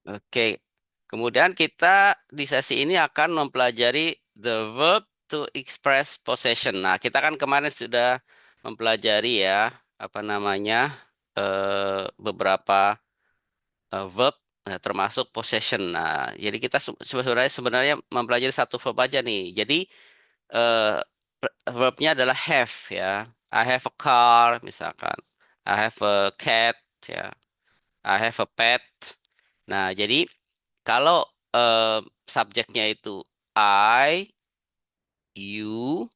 Oke. Kemudian kita di sesi ini akan mempelajari the verb to express possession. Nah, kita kan kemarin sudah mempelajari ya, apa namanya, beberapa verb, termasuk possession. Nah, jadi kita sebenarnya mempelajari satu verb aja nih. Jadi eh, verbnya adalah have ya. I have a car misalkan. I have a cat ya. I have a pet. Nah, jadi kalau subjeknya itu I, you,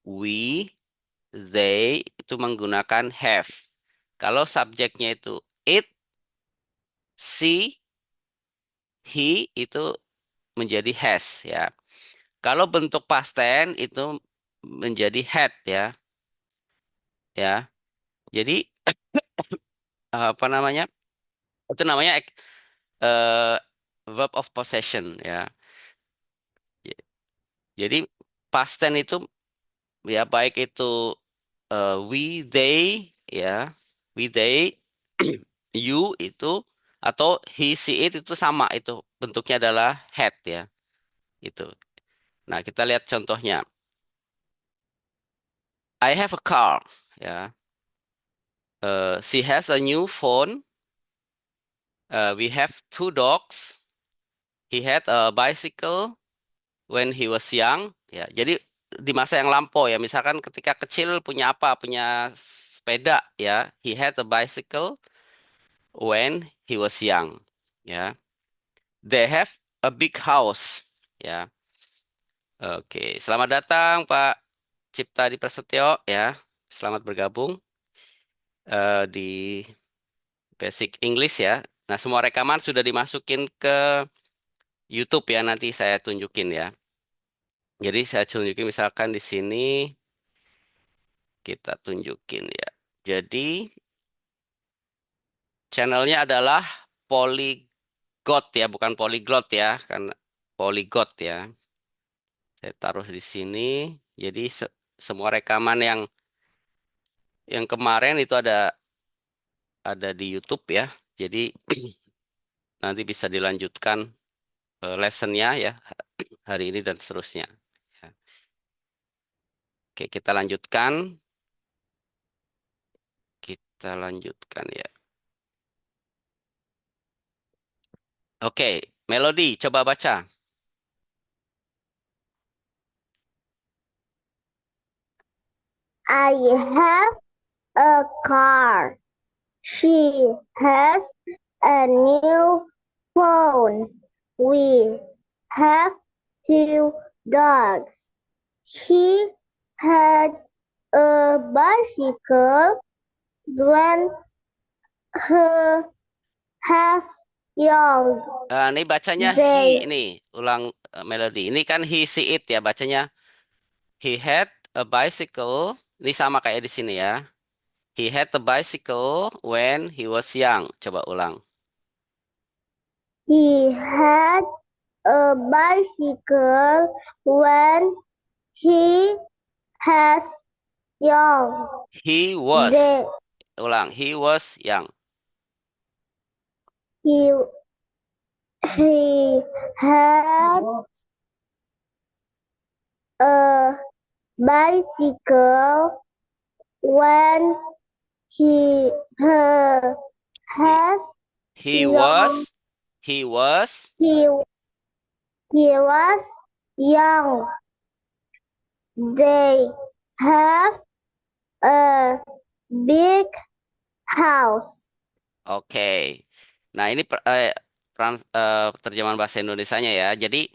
we, they itu menggunakan have. Kalau subjeknya itu it, she, he itu menjadi has ya. Kalau bentuk past tense itu menjadi had ya, ya. Jadi apa namanya? Itu namanya eh, verb of possession ya. Jadi past tense itu ya baik itu we, they ya, we, they, you itu atau he, she, it itu sama itu bentuknya adalah had ya itu. Nah kita lihat contohnya. I have a car ya. She has a new phone. We have two dogs. He had a bicycle when he was young. Ya, jadi di masa yang lampau ya, misalkan ketika kecil punya apa? Punya sepeda ya. He had a bicycle when he was young. Ya, they have a big house. Ya, oke. Selamat datang Pak Cipta di Prasetyo ya. Selamat bergabung di Basic English ya. Nah, semua rekaman sudah dimasukin ke YouTube ya. Nanti saya tunjukin ya. Jadi saya tunjukin misalkan di sini kita tunjukin ya. Jadi channelnya adalah Polyglot ya, bukan Polyglot ya, kan Polyglot ya. Saya taruh di sini. Jadi semua rekaman yang kemarin itu ada di YouTube ya. Jadi nanti bisa dilanjutkan lessonnya ya hari ini dan seterusnya. Ya. Oke, kita lanjutkan. Kita lanjutkan ya. Oke, Melody, coba baca. I have a car. She has a new phone. We have two dogs. She had a bicycle when her has young. Ini bacanya he They ini ulang melodi. Ini kan he see it ya bacanya. He had a bicycle. Ini sama kayak di sini ya. He had a bicycle when he was young. Coba ulang. he had a bicycle when he has young. He They was. Ulang. He was young. he he had a bicycle when he He, has he young was. He was. he he was young. They have a big house. Oke. Nah ini terjemahan bahasa Indonesianya ya. Jadi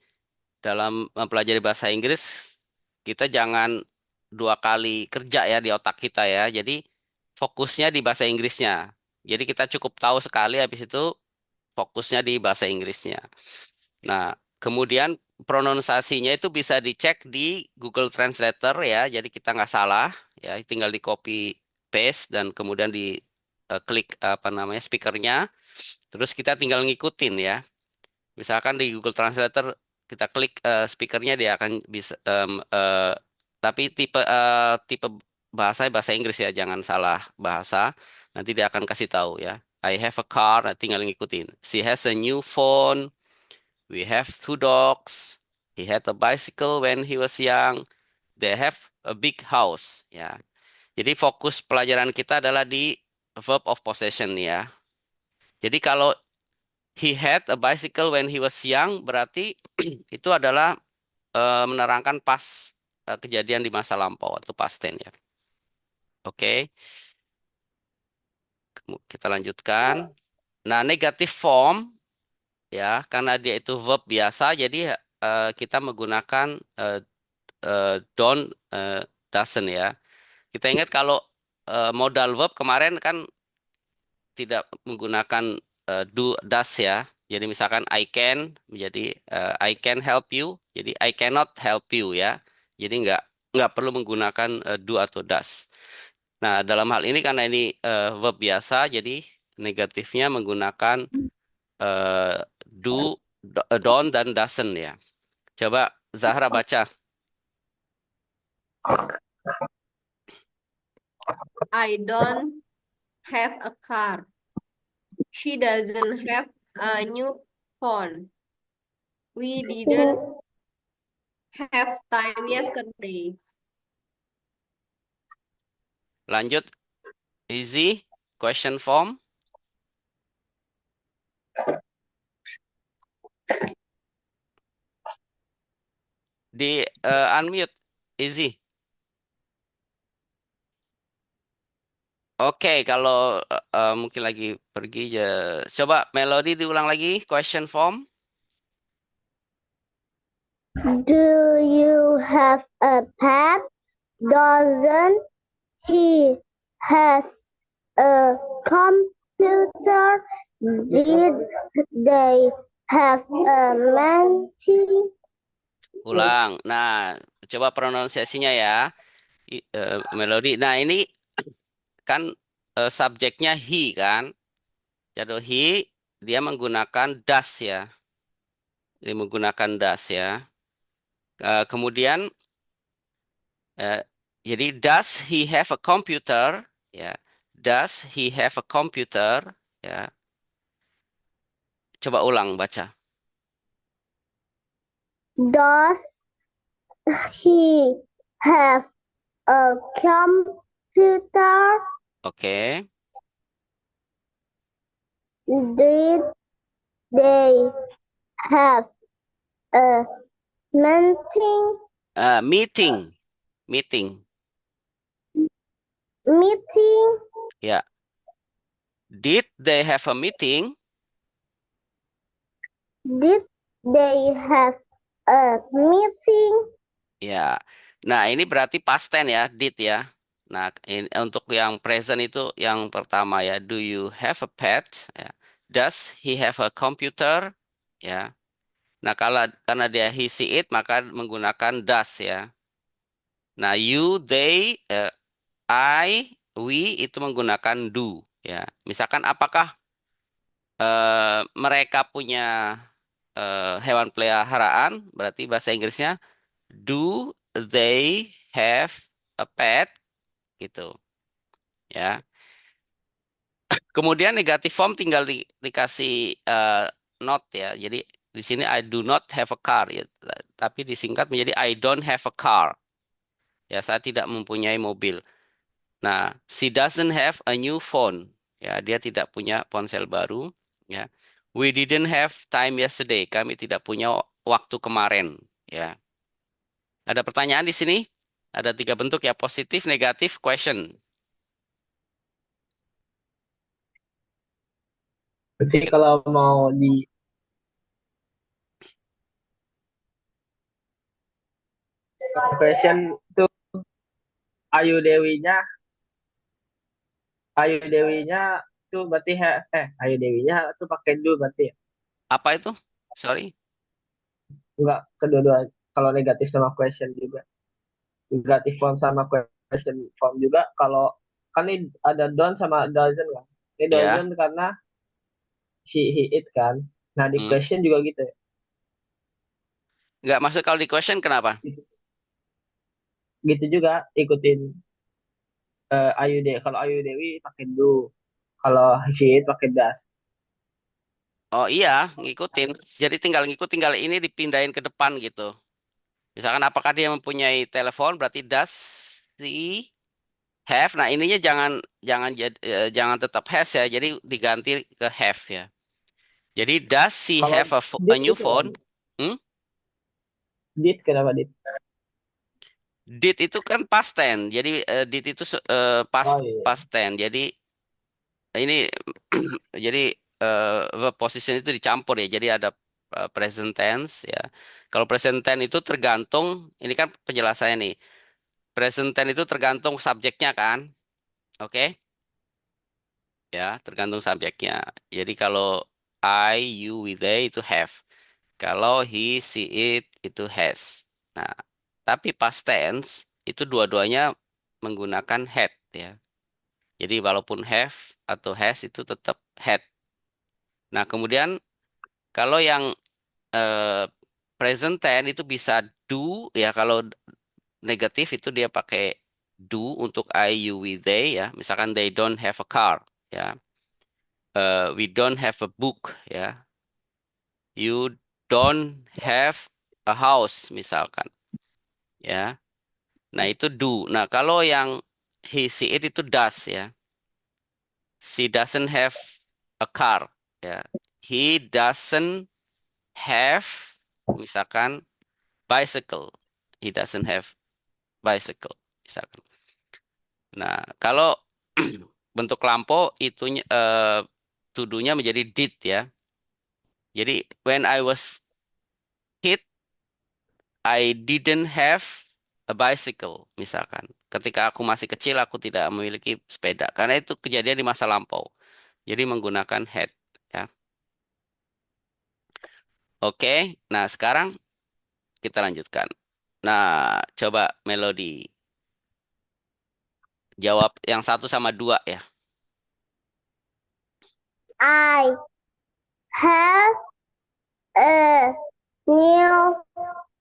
dalam mempelajari bahasa Inggris kita jangan dua kali kerja ya di otak kita ya. Jadi fokusnya di bahasa Inggrisnya. Jadi kita cukup tahu sekali habis itu fokusnya di bahasa Inggrisnya. Nah, kemudian pronunciasinya itu bisa dicek di Google Translator ya. Jadi kita nggak salah ya, tinggal di copy paste dan kemudian di klik apa namanya speakernya. Terus kita tinggal ngikutin ya. Misalkan di Google Translator kita klik speakernya dia akan bisa tapi tipe bahasa bahasa Inggris ya, jangan salah bahasa. Nanti dia akan kasih tahu ya. I have a car, nah, tinggal ngikutin. She has a new phone. We have two dogs. He had a bicycle when he was young. They have a big house. Ya. Jadi fokus pelajaran kita adalah di verb of possession ya. Jadi kalau he had a bicycle when he was young, berarti itu adalah menerangkan pas kejadian di masa lampau atau past tense ya. Oke, kita lanjutkan. Nah, negative form ya, karena dia itu verb biasa, jadi kita menggunakan don't, doesn't ya. Kita ingat kalau modal verb kemarin kan tidak menggunakan do, does ya. Jadi misalkan I can menjadi I can help you, jadi I cannot help you ya. Jadi nggak perlu menggunakan do atau does. Nah, dalam hal ini karena ini verb biasa, jadi negatifnya menggunakan eh, do, don't, dan doesn't ya. Coba Zahra baca. I don't have a car. She doesn't have a new phone. We didn't have time yesterday. Lanjut, easy, question form. Di unmute, easy. Oke, kalau mungkin lagi pergi, coba Melody diulang lagi, question form. Do you have a pet? Doesn't he has a computer? Did they have a meeting? Ulang. Nah, coba pronunciasinya ya, Melody. Nah, ini kan subjeknya he kan. Jadi he dia menggunakan does ya. Dia menggunakan does ya. Kemudian eh, jadi does he have a computer? Ya. Does he have a computer? Ya. Coba ulang baca. Does he have a computer? Oke. Did they have a meeting? Meeting. Meeting. Meeting? Ya. Did they have a meeting? Did they have a meeting? Ya. Nah, ini berarti past tense ya, did ya. Nah, untuk yang present itu yang pertama ya, do you have a pet? Ya. Does he have a computer? Ya. Nah, kalau karena dia he, she, it, maka menggunakan does ya. Nah, you, they, I, we itu menggunakan do ya. Misalkan apakah mereka punya hewan peliharaan? Berarti bahasa Inggrisnya do they have a pet? Gitu ya. Kemudian negatif form tinggal dikasih not ya. Jadi di sini I do not have a car ya. Tapi disingkat menjadi I don't have a car. Ya, saya tidak mempunyai mobil. Nah, she doesn't have a new phone. Ya, dia tidak punya ponsel baru. Ya, we didn't have time yesterday. Kami tidak punya waktu kemarin. Ya, ada pertanyaan di sini? Ada tiga bentuk ya, positif, negatif, question. Berarti kalau mau di question itu Ayu Dewinya, Ayu Dewinya itu berarti Ayu Dewinya itu pakai do berarti ya? Apa itu? Sorry. Enggak, kedua-dua kalau negatif sama question juga. Negatif form sama question form juga kalau kan ini ada don't sama doesn't kan. Ini Ya. doesn't karena he it kan. Nah di Hmm. question juga gitu ya. Nggak masuk kalau di question kenapa? Gitu, gitu juga ikutin Ayu Dewi. Kalau Ayu Dewi pakai do. Kalau she it pakai does. Oh iya, ngikutin. Jadi tinggal ini dipindahin ke depan gitu. Misalkan apakah dia mempunyai telepon, berarti does he have. Nah, ininya jangan tetap has ya. Jadi diganti ke have ya. Jadi does she Kalau have a did new itu phone? Hmm? did kenapa did? Did itu kan past tense. Jadi did itu past Oh iya. past tense. Jadi ini jadi verb position itu dicampur ya. Jadi ada present tense ya. Kalau present tense itu tergantung, ini kan penjelasannya nih. Present tense itu tergantung subjeknya kan. Oke? Ya, tergantung subjeknya. Jadi kalau I, you, we, they itu have. Kalau he, she, it itu has. Nah, tapi past tense itu dua-duanya menggunakan had ya. Jadi walaupun have atau has itu tetap had. Nah, kemudian kalau yang eh, present tense itu bisa do ya. Kalau negatif itu dia pakai do untuk I, you, we, they ya. Misalkan they don't have a car ya. We don't have a book ya. You don't have a house misalkan ya. Nah, itu do. Nah, kalau yang he, she, it itu does ya. She doesn't have a car ya. He doesn't have misalkan bicycle. He doesn't have bicycle misalkan. Nah, kalau bentuk lampau itunya to-do-nya menjadi did ya. Jadi when I was kid I didn't have a bicycle misalkan. Ketika aku masih kecil aku tidak memiliki sepeda karena itu kejadian di masa lampau. Jadi menggunakan had ya. Oke. Nah, sekarang kita lanjutkan. Nah, coba Melody jawab yang satu sama dua ya. I have a new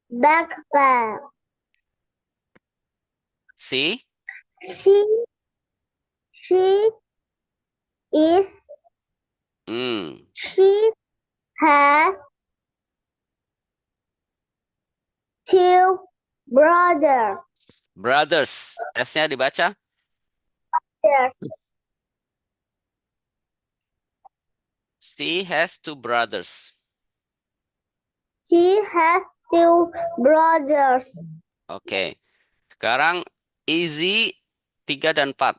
backpack. Si She she is hmm, she has two brothers. brothers. S-nya dibaca. She has two brothers. She has two brothers. Oke. Sekarang easy 3 dan 4.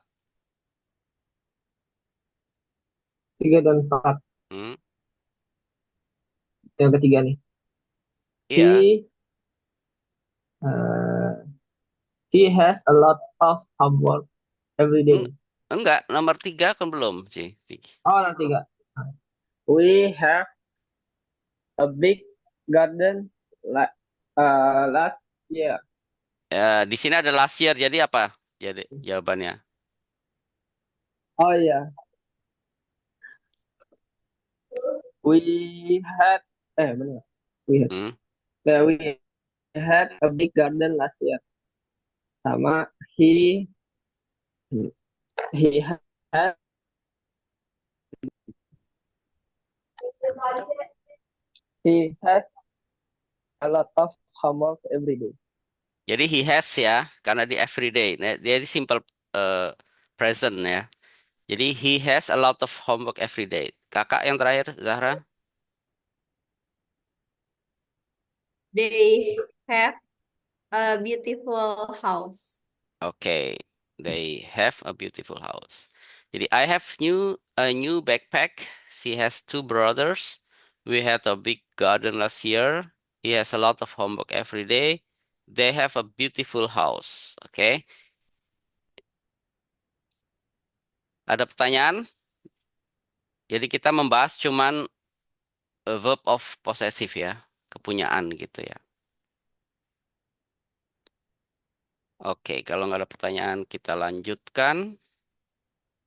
3 dan 4. Hmm, Yang ketiga nih. iya. He uh, he has a lot of homework every Eng- day. Enggak, nomor 3 kan belum, Ci. Oh, yang tiga. We have a big garden last year. Di sini ada last year, jadi apa? Jadi jawabannya. Oh iya, we had benar. We had. Hmm, We had a big garden last year. Sama he had he has a lot of homework every day. Jadi he has ya, karena di everyday. Nah, dia di simple eh, present ya. Jadi he has a lot of homework every day. Kakak yang terakhir, Zahra. They have a beautiful house. Oke, they have a beautiful house. Jadi I have a new backpack. She has two brothers. We had a big garden last year. He has a lot of homework every day. They have a beautiful house. Oke, ada pertanyaan? Jadi kita membahas cuman verb of possessive ya, kepunyaan gitu ya. Oke, kalau nggak ada pertanyaan kita lanjutkan.